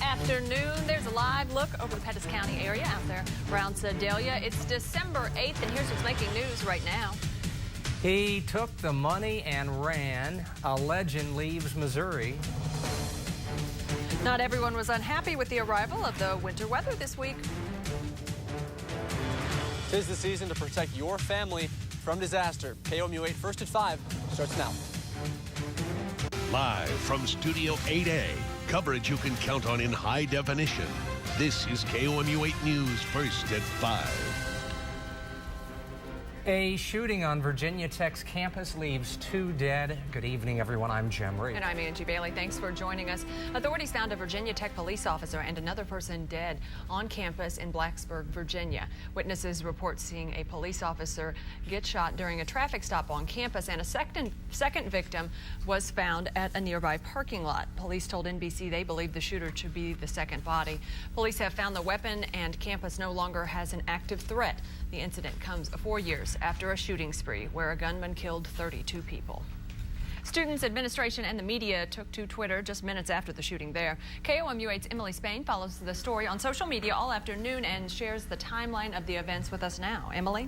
afternoon. There's a live look over the Pettis County area out there around Sedalia. It's December 8th, and here's what's making news right now. He took the money and ran. A legend leaves Missouri. Not everyone was unhappy with the arrival of the winter weather this week. 'Tis the season to protect your family from disaster. KOMU 8 First at 5 starts now. Live from Studio 8A, coverage you can count on in high definition. This is KOMU 8 News First at 5. A shooting on Virginia Tech's campus leaves 2 dead. Good evening, everyone. I'm Jim Reed. And I'm Angie Bailey. Thanks for joining us. Authorities found a Virginia Tech police officer and another person dead on campus in Blacksburg, Virginia. Witnesses report seeing a police officer get shot during a traffic stop on campus, and a second victim was found at a nearby parking lot. Police told NBC they believe the shooter to be the second body. Police have found the weapon, and campus no longer has an active threat. The incident comes 4 years after a shooting spree where a gunman killed 32 people. Students, administration, and the media took to Twitter just minutes after the shooting there. KOMU 8's Emily Spain follows the story on social media all afternoon and shares the timeline of the events with us now. Emily?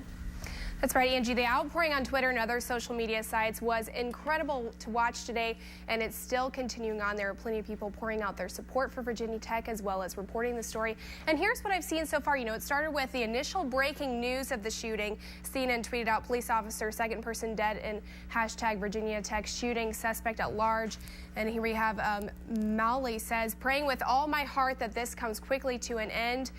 That's right, Angie. The outpouring on Twitter and other social media sites was incredible to watch today, and it's still continuing on. There are plenty of people pouring out their support for Virginia Tech as well as reporting the story. And here's what I've seen so far. You know, it started with the initial breaking news of the shooting. CNN tweeted out police officer, second person dead in hashtag Virginia Tech shooting, suspect at large. And here we have Mally says, praying with all my heart that this comes quickly to an end.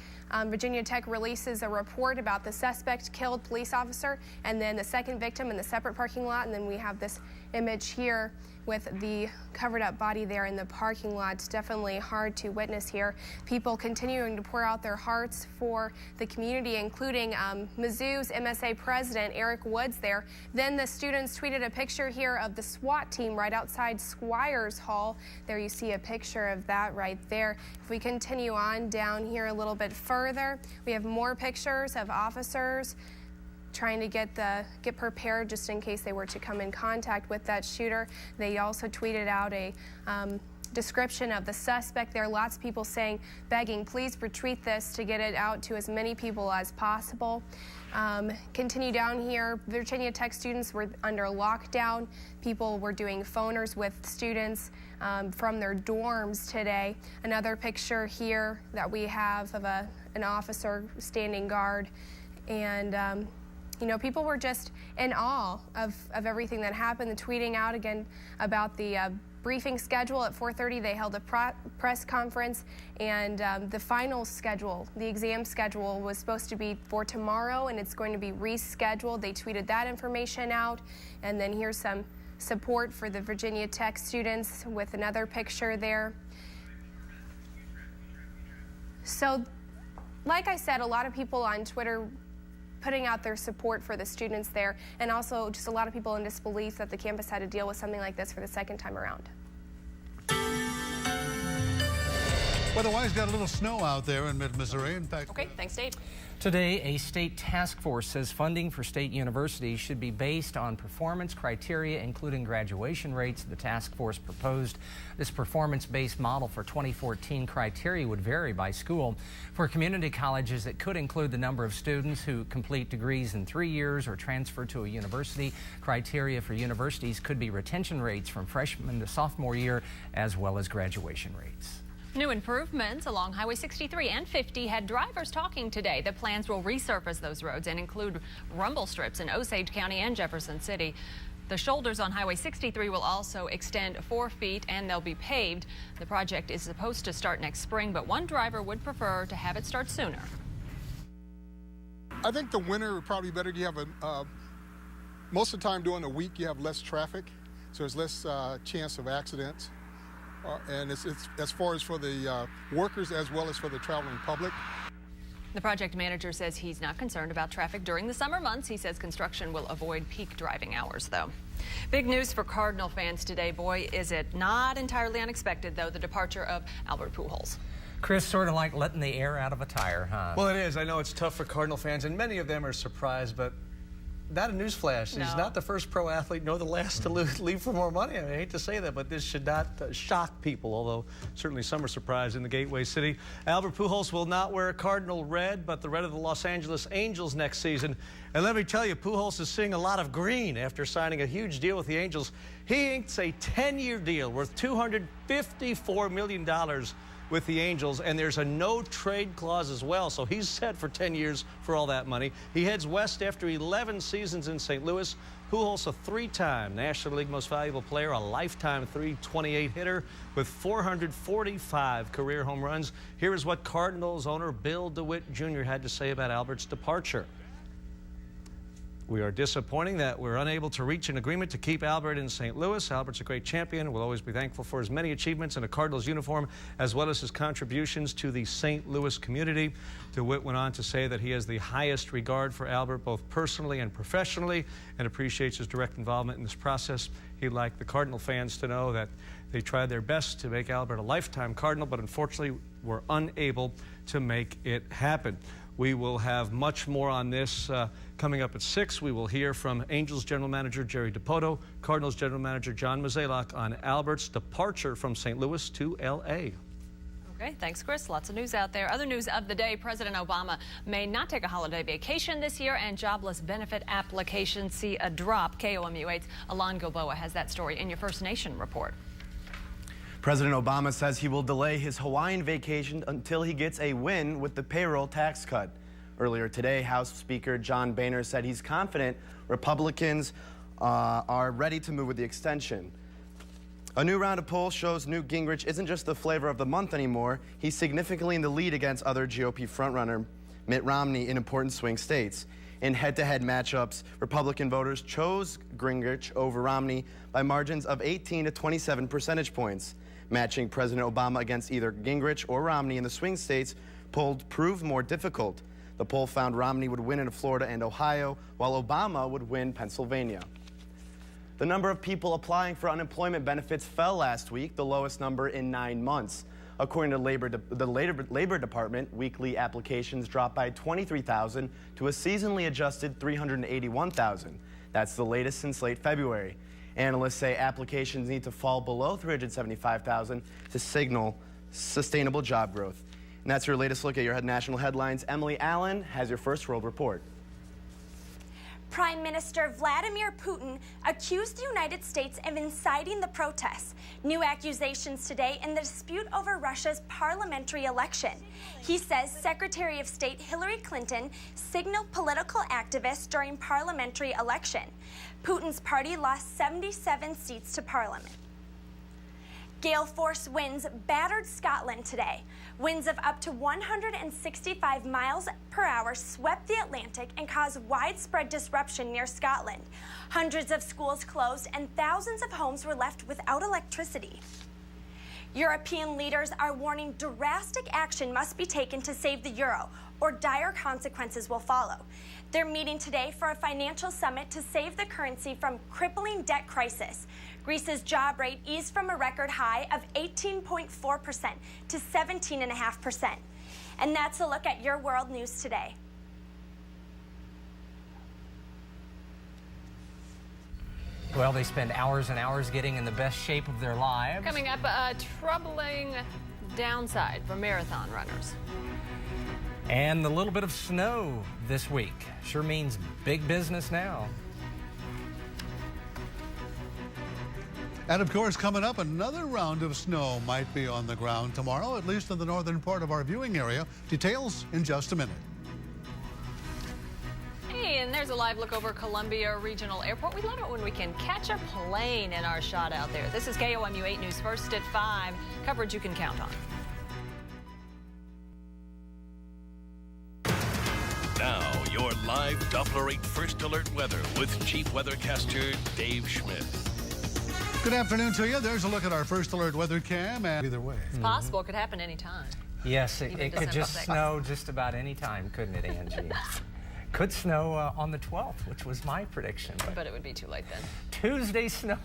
Virginia Tech releases a report about the suspect killed police officer and then the second victim in the separate parking lot. And then we have this image here with the covered up body there in the parking lot. It's definitely hard to witness here. People continuing to pour out their hearts for the community, including Mizzou's MSA president, Eric Woods there. Then the students tweeted a picture here of the SWAT team right outside Squires Hall. There you see a picture of that right there. If we continue on down here a little bit further, we have more pictures of officers trying to get prepared just in case they were to come in contact with that shooter. They also tweeted out a description of the suspect there. Lots of people saying, begging, please retweet this to get it out to as many people as possible. Continue down here. Virginia Tech students were under lockdown. People were doing phoners with students from their dorms today. Another picture here that we have of an officer standing guard, and you know, people were just in awe of everything that happened. The tweeting out again about the briefing schedule at 4:30. They held a press conference, and the final schedule, the exam schedule, was supposed to be for tomorrow, and it's going to be rescheduled. They tweeted that information out, and then here's some support for the Virginia Tech students with another picture there. So, like I said, a lot of people on Twitter putting out their support for the students there, and also just a lot of people in disbelief that the campus had to deal with something like this for the second time around. Weather-wise, got a little snow out there in mid-Missouri. In fact, Okay, thanks, Dave. Today, a state task force says funding for state universities should be based on performance criteria, including graduation rates. The task force proposed this performance-based model for 2014 criteria would vary by school. For community colleges, it could include the number of students who complete degrees in 3 years or transfer to a university. Criteria for universities could be retention rates from freshman to sophomore year, as well as graduation rates. New improvements along Highway 63 and 50 had drivers talking today. The plans will resurface those roads and include rumble strips in Osage County and Jefferson City. The shoulders on Highway 63 will also extend 4 feet and they'll be paved. The project is supposed to start next spring, but one driver would prefer to have it start sooner. I think the winter would probably be better. You have most of the time during the week you have less traffic, so there's less chance of accidents. And it's as far as for the workers as well as for the traveling public. The project manager says he's not concerned about traffic during the summer months. He says construction will avoid peak driving hours, though. Big news for Cardinal fans today. Boy, is it not entirely unexpected, though, the departure of Albert Pujols. Chris, sort of like letting the air out of a tire, huh? Well, it is. I know it's tough for Cardinal fans, and many of them are surprised, but not a newsflash. No. He's not the first pro athlete nor the last to leave for more money. I hate to say that, but this should not shock people, although certainly some are surprised in the Gateway City. Albert Pujols will not wear cardinal red, but the red of the Los Angeles Angels next season. And let me tell you, Pujols is seeing a lot of green after signing a huge deal with the Angels. He inks a 10-year deal worth $254 million with the Angels, and there's a no-trade clause as well, so he's set for 10 years for all that money. He heads west after 11 seasons in St. Louis. Pujols, a three-time National League Most Valuable Player, a lifetime .328 hitter with 445 career home runs. Here is what Cardinals owner Bill DeWitt Jr. had to say about Albert's departure. We are disappointed that we're unable to reach an agreement to keep Albert in St. Louis. Albert's a great champion. We'll always be thankful for his many achievements in a Cardinals uniform, as well as his contributions to the St. Louis community. DeWitt went on to say that he has the highest regard for Albert, both personally and professionally, and appreciates his direct involvement in this process. He'd like the Cardinal fans to know that they tried their best to make Albert a lifetime Cardinal, but unfortunately were unable to make it happen. We will have much more on this coming up at 6. We will hear from Angels General Manager Jerry Dipoto, Cardinals General Manager John Mozeliak on Albert's departure from St. Louis to L.A. Okay, thanks, Chris. Lots of news out there. Other news of the day, President Obama may not take a holiday vacation this year, and jobless benefit applications see a drop. KOMU 8's Alon Gilboa has that story in your First Nation report. President Obama says he will delay his Hawaiian vacation until he gets a win with the payroll tax cut. Earlier today, House Speaker John Boehner said he's confident Republicans are ready to move with the extension. A new round of polls shows Newt Gingrich isn't just the flavor of the month anymore. He's significantly in the lead against other GOP frontrunner Mitt Romney in important swing states. In head-to-head matchups, Republican voters chose Gingrich over Romney by margins of 18 to 27 percentage points. Matching President Obama against either Gingrich or Romney in the swing states proved more difficult. The poll found Romney would win in Florida and Ohio, while Obama would win Pennsylvania. The number of people applying for unemployment benefits fell last week, the lowest number in 9 months. According to the Labor Department, weekly applications dropped by 23,000 to a seasonally adjusted 381,000. That's the latest since late February. Analysts say applications need to fall below 375,000 to signal sustainable job growth. And that's your latest look at your national headlines. Emily Allen has your First World Report. Prime Minister Vladimir Putin accused the United States of inciting the protests. New accusations today in the dispute over Russia's parliamentary election. He says Secretary of State Hillary Clinton signaled political activists during parliamentary election. Putin's party lost 77 seats to parliament. Gale force winds battered Scotland today. Winds of up to 165 miles per hour swept the Atlantic and caused widespread disruption near Scotland. Hundreds of schools closed and thousands of homes were left without electricity. European leaders are warning drastic action must be taken to save the euro, or dire consequences will follow. They're meeting today for a financial summit to save the currency from crippling debt crisis. Greece's job rate eased from a record high of 18.4% to 17.5%. And that's a look at your world news today. Well, they spend hours and hours getting in the best shape of their lives. Coming up, a troubling downside for marathon runners. And the little bit of snow this week sure means big business now. And of course, coming up, another round of snow might be on the ground tomorrow, at least in the northern part of our viewing area. Details in just a minute. Hey, and there's a live look over Columbia Regional Airport. We love it when we can catch a plane in our shot out there. This is KOMU 8 News First at 5. Coverage you can count on. Now, your live Doppler 8 First Alert weather with Chief Weathercaster Dave Schmidt. Good afternoon to you. There's a look at our First Alert weather cam, and either way. It's possible. It could happen anytime. Yes, it could just snow just about any time, couldn't it, Angie? Could snow on the 12th, which was my prediction. But it would be too late then. Tuesday snow.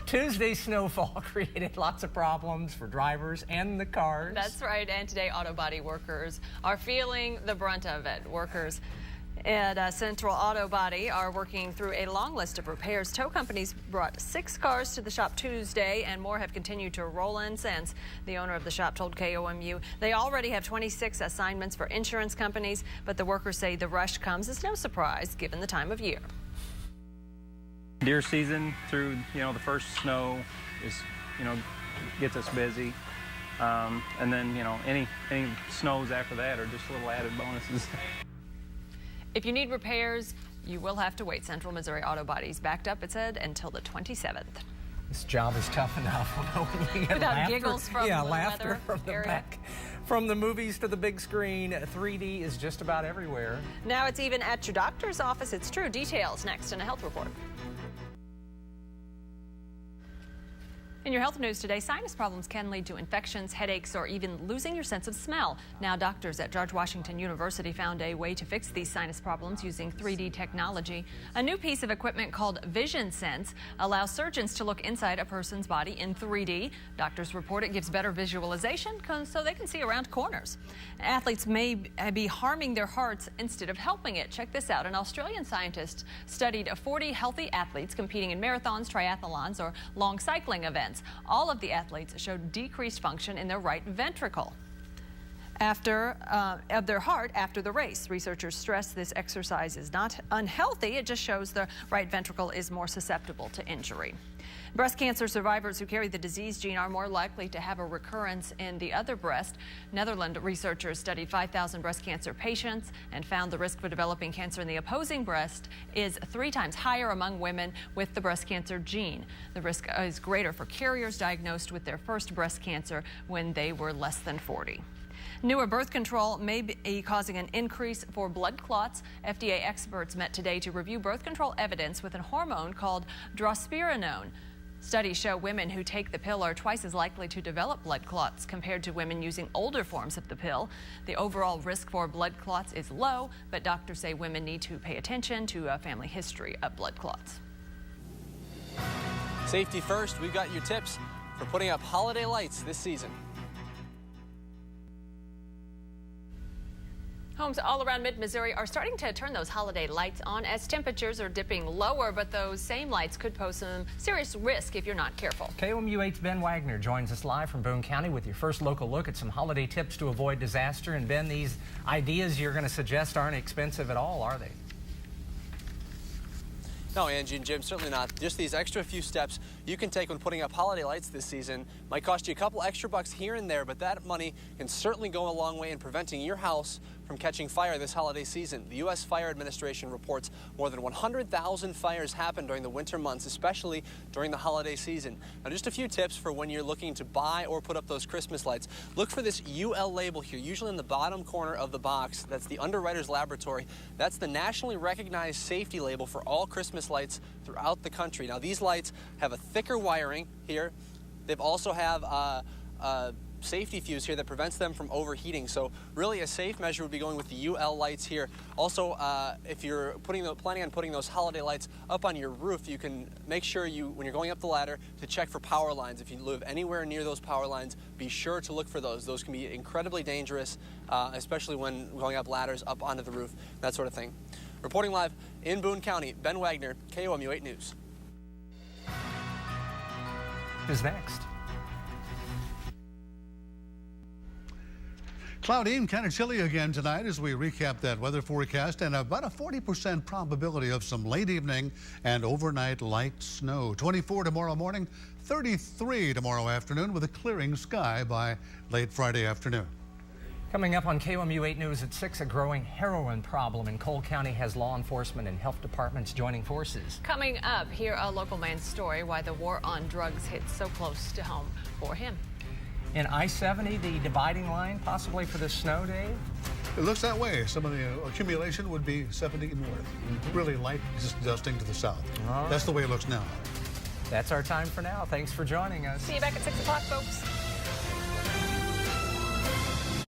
Tuesday snowfall created lots of problems for drivers and the cars. That's right. And today, auto body workers are feeling the brunt of it. Workers At Central Auto Body are working through a long list of repairs. Tow companies brought 6 cars to the shop Tuesday, and more have continued to roll in since. The owner of the shop told KOMU they already have 26 assignments for insurance companies, but the workers say the rush comes as no surprise given the time of year. Deer season through, the first snow is, gets us busy. And then, any snows after that are just little added bonuses. If you need repairs, you will have to wait. Central Missouri Auto Body's backed up, it said, until the 27th. This job is tough enough. When you get Without laughter, giggles from the laughter weather from the area. back. From the movies to the big screen, 3D is just about everywhere. Now it's even at your doctor's office. It's true. Details next in a health report. In your health news today, sinus problems can lead to infections, headaches, or even losing your sense of smell. Now, doctors at George Washington University found a way to fix these sinus problems using 3D technology. A new piece of equipment called Vision Sense allows surgeons to look inside a person's body in 3D. Doctors report it gives better visualization so they can see around corners. Athletes may be harming their hearts instead of helping it. Check this out. An Australian scientist studied 40 healthy athletes competing in marathons, triathlons, or long cycling events. All of the athletes showed decreased function in their right ventricle of their heart after the race. Researchers stress this exercise is not unhealthy. It just shows the right ventricle is more susceptible to injury. Breast cancer survivors who carry the disease gene are more likely to have a recurrence in the other breast. Netherlands researchers studied 5,000 breast cancer patients and found the risk for developing cancer in the opposing breast is 3 times higher among women with the breast cancer gene. The risk is greater for carriers diagnosed with their first breast cancer when they were less than 40. Newer birth control may be causing an increase for blood clots. FDA experts met today to review birth control evidence with a hormone called drospirenone. Studies show women who take the pill are twice as likely to develop blood clots compared to women using older forms of the pill. The overall risk for blood clots is low, but doctors say women need to pay attention to a family history of blood clots. Safety first, we've got your tips for putting up holiday lights this season. Homes all around mid-Missouri are starting to turn those holiday lights on as temperatures are dipping lower, but those same lights could pose some serious risk if you're not careful. KOMU 8's Ben Wagner joins us live from Boone County with your first local look at some holiday tips to avoid disaster. And Ben, these ideas you're going to suggest aren't expensive at all, are they? No, Angie and Jim, certainly not. Just these extra few steps you can take when putting up holiday lights this season. Might cost you a couple extra bucks here and there, but that money can certainly go a long way in preventing your house from catching fire this holiday season. The U.S. Fire Administration reports more than 100,000 fires happen during the winter months, especially during the holiday season. Now, just a few tips for when you're looking to buy or put up those Christmas lights. Look for this UL label here, usually in the bottom corner of the box. That's the Underwriters Laboratory. That's the nationally recognized safety label for all Christmas lights throughout the country. Now, these lights have a thicker wiring here. They also have a safety fuse here that prevents them from overheating. So really a safe measure would be going with the UL lights here. Also, if you're planning on putting those holiday lights up on your roof, you can make sure when you're going up the ladder to check for power lines. If you live anywhere near those power lines, be sure to look for those. Those can be incredibly dangerous, especially when going up ladders up onto the roof, that sort of thing. Reporting live in Boone County, Ben Wagner, KOMU 8 News. Who's next? Cloudy and kind of chilly again tonight as we recap that weather forecast, and about a 40% probability of some late evening and overnight light snow. 24 tomorrow morning, 33 tomorrow afternoon with a clearing sky by late Friday afternoon. Coming up on KOMU 8 News at 6, a growing heroin problem in Cole County has law enforcement and health departments joining forces. Coming up, hear a local man's story why the war on drugs hit so close to home for him. In I-70, the dividing line possibly for this snow day? It looks that way. Some of the accumulation would be 70 north. Really light, just dusting to the south. That's the way it looks now. That's our time for now. Thanks for joining us. See you back at 6 o'clock, folks.